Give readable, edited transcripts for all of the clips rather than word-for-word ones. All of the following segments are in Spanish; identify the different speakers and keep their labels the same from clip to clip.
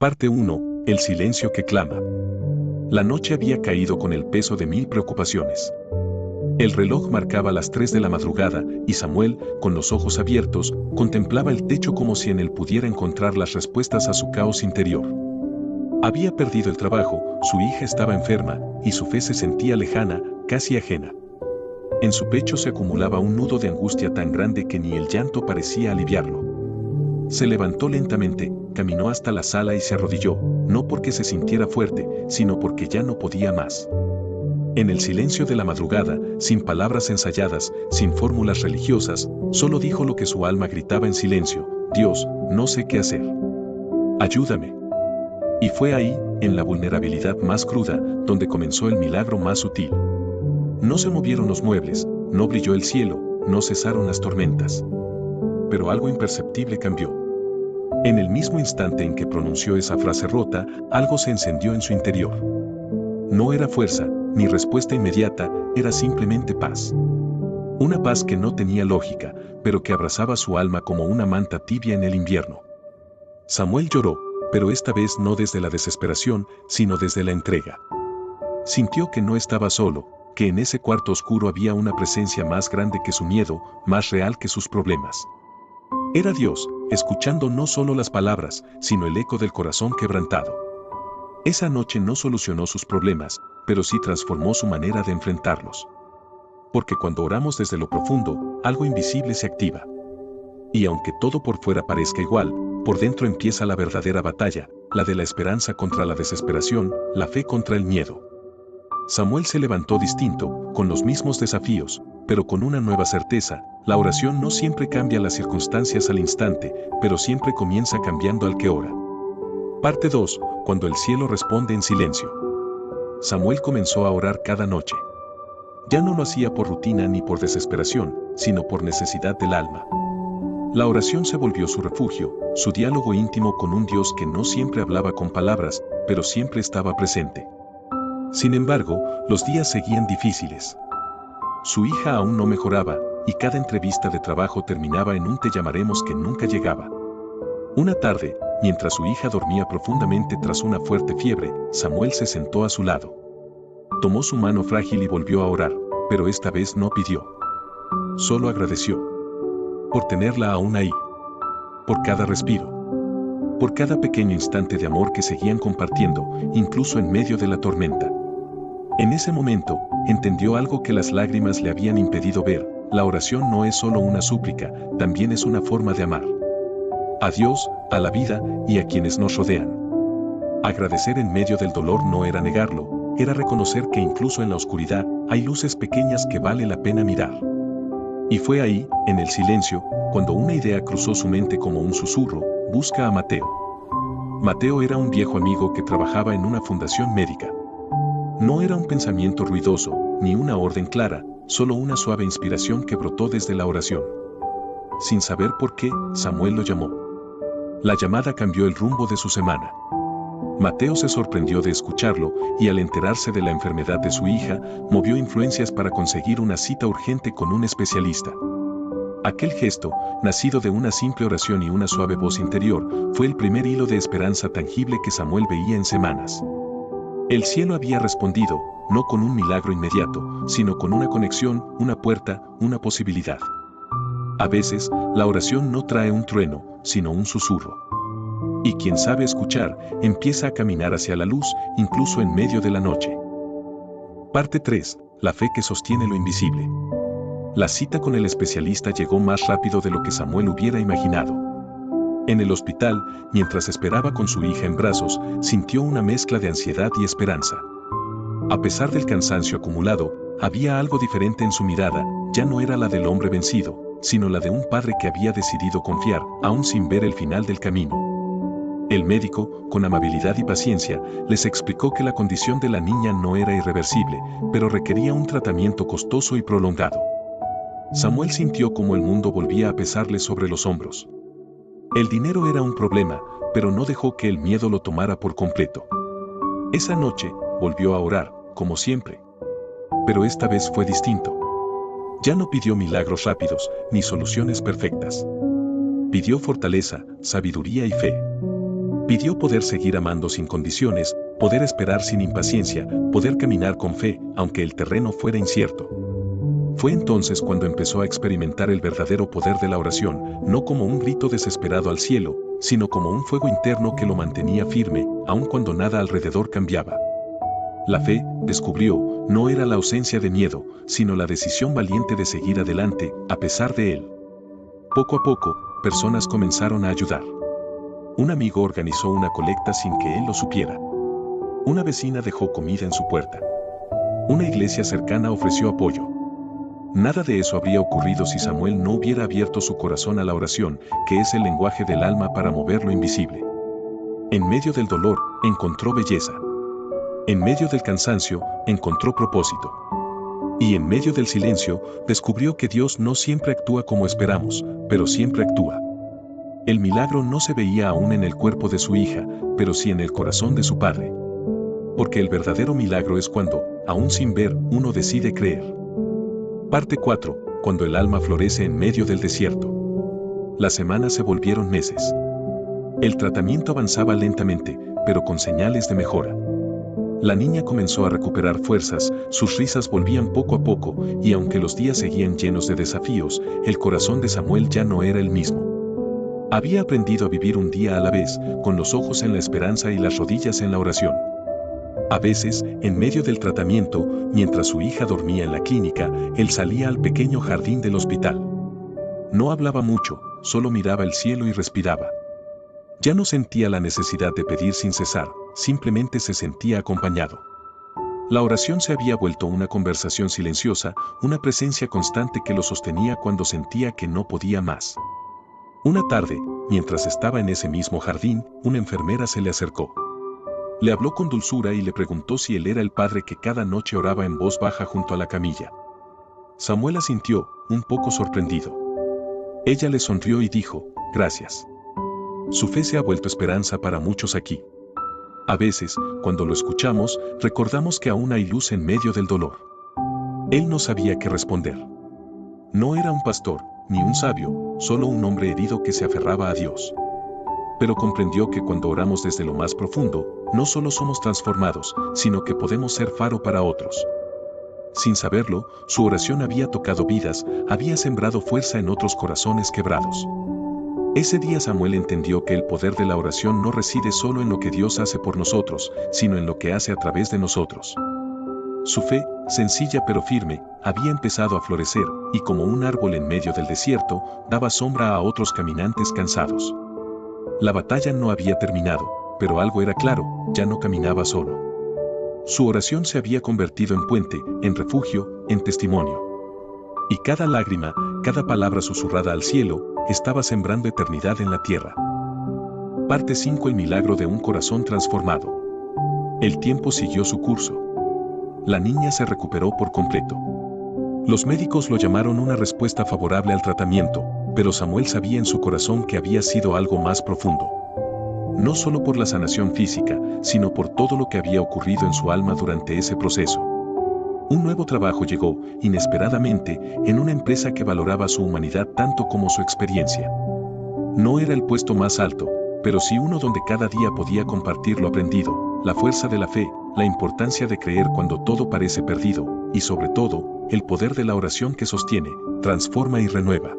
Speaker 1: Parte 1. El silencio que clama. La noche había caído con el peso de 1000 preocupaciones. El reloj marcaba las 3 de la madrugada y Samuel, con los ojos abiertos, contemplaba el techo como si en él pudiera encontrar las respuestas a su caos interior. Había perdido el trabajo, su hija estaba enferma, y su fe se sentía lejana, casi ajena. En su pecho se acumulaba un nudo de angustia tan grande que ni el llanto parecía aliviarlo. Se levantó lentamente, caminó hasta la sala y se arrodilló, no porque se sintiera fuerte, sino porque ya no podía más. En el silencio de la madrugada, sin palabras ensayadas, sin fórmulas religiosas, solo dijo lo que su alma gritaba en silencio: Dios, no sé qué hacer. Ayúdame. Y fue ahí, en la vulnerabilidad más cruda, donde comenzó el milagro más sutil. No se movieron los muebles, no brilló el cielo, no cesaron las tormentas. Pero algo imperceptible cambió. En el mismo instante en que pronunció esa frase rota, algo se encendió en su interior. No era fuerza, ni respuesta inmediata, era simplemente paz. Una paz que no tenía lógica, pero que abrazaba su alma como una manta tibia en el invierno. Samuel lloró, pero esta vez no desde la desesperación, sino desde la entrega. Sintió que no estaba solo, que en ese cuarto oscuro había una presencia más grande que su miedo, más real que sus problemas. Era Dios, escuchando no solo las palabras, sino el eco del corazón quebrantado. Esa noche no solucionó sus problemas, pero sí transformó su manera de enfrentarlos. Porque cuando oramos desde lo profundo, algo invisible se activa. Y aunque todo por fuera parezca igual, por dentro empieza la verdadera batalla, la de la esperanza contra la desesperación, la fe contra el miedo. Samuel se levantó distinto, con los mismos desafíos, pero con una nueva certeza: la oración no siempre cambia las circunstancias al instante, pero siempre comienza cambiando al que ora. Parte 2. Cuando el cielo responde en silencio. Samuel comenzó a orar cada noche. Ya no lo hacía por rutina ni por desesperación, sino por necesidad del alma. La oración se volvió su refugio, su diálogo íntimo con un Dios que no siempre hablaba con palabras, pero siempre estaba presente. Sin embargo, los días seguían difíciles. Su hija aún no mejoraba, y cada entrevista de trabajo terminaba en un te llamaremos que nunca llegaba. Una tarde, mientras su hija dormía profundamente tras una fuerte fiebre, Samuel se sentó a su lado. Tomó su mano frágil y volvió a orar, pero esta vez no pidió. Solo agradeció. Por tenerla aún ahí. Por cada respiro. Por cada pequeño instante de amor que seguían compartiendo, incluso en medio de la tormenta. En ese momento, entendió algo que las lágrimas le habían impedido ver: la oración no es solo una súplica, también es una forma de amar. A Dios, a la vida y a quienes nos rodean. Agradecer en medio del dolor no era negarlo, era reconocer que incluso en la oscuridad, hay luces pequeñas que vale la pena mirar. Y fue ahí, en el silencio, cuando una idea cruzó su mente como un susurro: busca a Mateo. Mateo era un viejo amigo que trabajaba en una fundación médica. No era un pensamiento ruidoso, ni una orden clara, solo una suave inspiración que brotó desde la oración. Sin saber por qué, Samuel lo llamó. La llamada cambió el rumbo de su semana. Mateo se sorprendió de escucharlo, y al enterarse de la enfermedad de su hija, movió influencias para conseguir una cita urgente con un especialista. Aquel gesto, nacido de una simple oración y una suave voz interior, fue el primer hilo de esperanza tangible que Samuel veía en semanas. El cielo había respondido, no con un milagro inmediato, sino con una conexión, una puerta, una posibilidad. A veces, la oración no trae un trueno, sino un susurro. Y quien sabe escuchar, empieza a caminar hacia la luz, incluso en medio de la noche. Parte 3. La fe que sostiene lo invisible. La cita con el especialista llegó más rápido de lo que Samuel hubiera imaginado. En el hospital, mientras esperaba con su hija en brazos, sintió una mezcla de ansiedad y esperanza. A pesar del cansancio acumulado, había algo diferente en su mirada: ya no era la del hombre vencido, sino la de un padre que había decidido confiar, aún sin ver el final del camino. El médico, con amabilidad y paciencia, les explicó que la condición de la niña no era irreversible, pero requería un tratamiento costoso y prolongado. Samuel sintió como el mundo volvía a pesarle sobre los hombros. El dinero era un problema, pero no dejó que el miedo lo tomara por completo. Esa noche, volvió a orar, como siempre. Pero esta vez fue distinto. Ya no pidió milagros rápidos, ni soluciones perfectas. Pidió fortaleza, sabiduría y fe. Pidió poder seguir amando sin condiciones, poder esperar sin impaciencia, poder caminar con fe, aunque el terreno fuera incierto. Fue entonces cuando empezó a experimentar el verdadero poder de la oración, no como un grito desesperado al cielo, sino como un fuego interno que lo mantenía firme, aun cuando nada alrededor cambiaba. La fe, descubrió, no era la ausencia de miedo, sino la decisión valiente de seguir adelante, a pesar de él. Poco a poco, personas comenzaron a ayudar. Un amigo organizó una colecta sin que él lo supiera. Una vecina dejó comida en su puerta. Una iglesia cercana ofreció apoyo. Nada de eso habría ocurrido si Samuel no hubiera abierto su corazón a la oración, que es el lenguaje del alma para mover lo invisible. En medio del dolor, encontró belleza. En medio del cansancio, encontró propósito. Y en medio del silencio, descubrió que Dios no siempre actúa como esperamos, pero siempre actúa. El milagro no se veía aún en el cuerpo de su hija, pero sí en el corazón de su padre. Porque el verdadero milagro es cuando, aún sin ver, uno decide creer. Parte 4. Cuando el alma florece en medio del desierto. Las semanas se volvieron meses. El tratamiento avanzaba lentamente, pero con señales de mejora. La niña comenzó a recuperar fuerzas, sus risas volvían poco a poco, y aunque los días seguían llenos de desafíos, el corazón de Samuel ya no era el mismo. Había aprendido a vivir un día a la vez, con los ojos en la esperanza y las rodillas en la oración. A veces, en medio del tratamiento, mientras su hija dormía en la clínica, él salía al pequeño jardín del hospital. No hablaba mucho, solo miraba el cielo y respiraba. Ya no sentía la necesidad de pedir sin cesar, simplemente se sentía acompañado. La oración se había vuelto una conversación silenciosa, una presencia constante que lo sostenía cuando sentía que no podía más. Una tarde, mientras estaba en ese mismo jardín, una enfermera se le acercó. Le habló con dulzura y le preguntó si él era el padre que cada noche oraba en voz baja junto a la camilla. Samuel asintió, un poco sorprendido. Ella le sonrió y dijo, gracias. Su fe se ha vuelto esperanza para muchos aquí. A veces, cuando lo escuchamos, recordamos que aún hay luz en medio del dolor. Él no sabía qué responder. No era un pastor, ni un sabio, solo un hombre herido que se aferraba a Dios. Pero comprendió que cuando oramos desde lo más profundo, no solo somos transformados, sino que podemos ser faro para otros. Sin saberlo, su oración había tocado vidas, había sembrado fuerza en otros corazones quebrados. Ese día Samuel entendió que el poder de la oración no reside solo en lo que Dios hace por nosotros, sino en lo que hace a través de nosotros. Su fe, sencilla pero firme, había empezado a florecer, y como un árbol en medio del desierto, daba sombra a otros caminantes cansados. La batalla no había terminado, pero algo era claro, ya no caminaba solo. Su oración se había convertido en puente, en refugio, en testimonio. Y cada lágrima, cada palabra susurrada al cielo, estaba sembrando eternidad en la tierra. Parte 5. El milagro de un corazón transformado. El tiempo siguió su curso. La niña se recuperó por completo. Los médicos lo llamaron una respuesta favorable al tratamiento, pero Samuel sabía en su corazón que había sido algo más profundo. No solo por la sanación física, sino por todo lo que había ocurrido en su alma durante ese proceso. Un nuevo trabajo llegó, inesperadamente, en una empresa que valoraba su humanidad tanto como su experiencia. No era el puesto más alto, pero sí uno donde cada día podía compartir lo aprendido, la fuerza de la fe, la importancia de creer cuando todo parece perdido, y sobre todo, el poder de la oración que sostiene, transforma y renueva.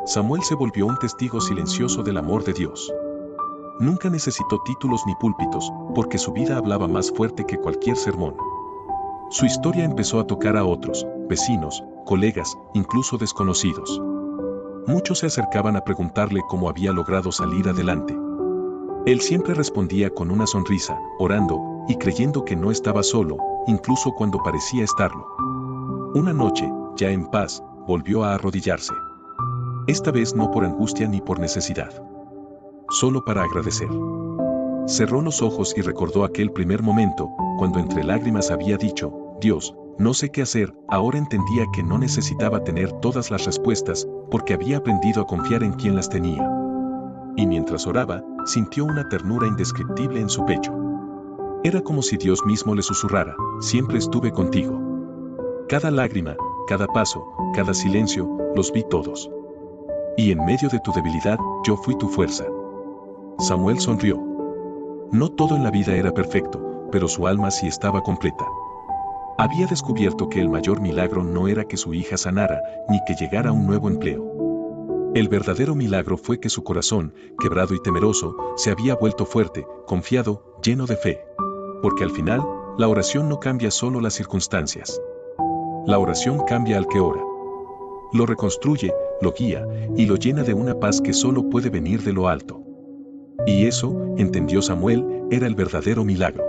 Speaker 1: Samuel se volvió un testigo silencioso del amor de Dios. Nunca necesitó títulos ni púlpitos, porque su vida hablaba más fuerte que cualquier sermón. Su historia empezó a tocar a otros, vecinos, colegas, incluso desconocidos. Muchos se acercaban a preguntarle cómo había logrado salir adelante. Él siempre respondía con una sonrisa, orando, y creyendo que no estaba solo, incluso cuando parecía estarlo. Una noche, ya en paz, volvió a arrodillarse. Esta vez no por angustia ni por necesidad. Solo para agradecer. Cerró los ojos y recordó aquel primer momento, cuando entre lágrimas había dicho, Dios, no sé qué hacer. Ahora entendía que no necesitaba tener todas las respuestas, porque había aprendido a confiar en quien las tenía. Y mientras oraba, sintió una ternura indescriptible en su pecho. Era como si Dios mismo le susurrara, siempre estuve contigo. Cada lágrima, cada paso, cada silencio, los vi todos. Y en medio de tu debilidad, yo fui tu fuerza. Samuel sonrió. No todo en la vida era perfecto, pero su alma sí estaba completa. Había descubierto que el mayor milagro no era que su hija sanara, ni que llegara a un nuevo empleo. El verdadero milagro fue que su corazón, quebrado y temeroso, se había vuelto fuerte, confiado, lleno de fe. Porque al final, la oración no cambia solo las circunstancias. La oración cambia al que ora. Lo reconstruye, lo guía, y lo llena de una paz que solo puede venir de lo alto. Y eso, entendió Samuel, era el verdadero milagro.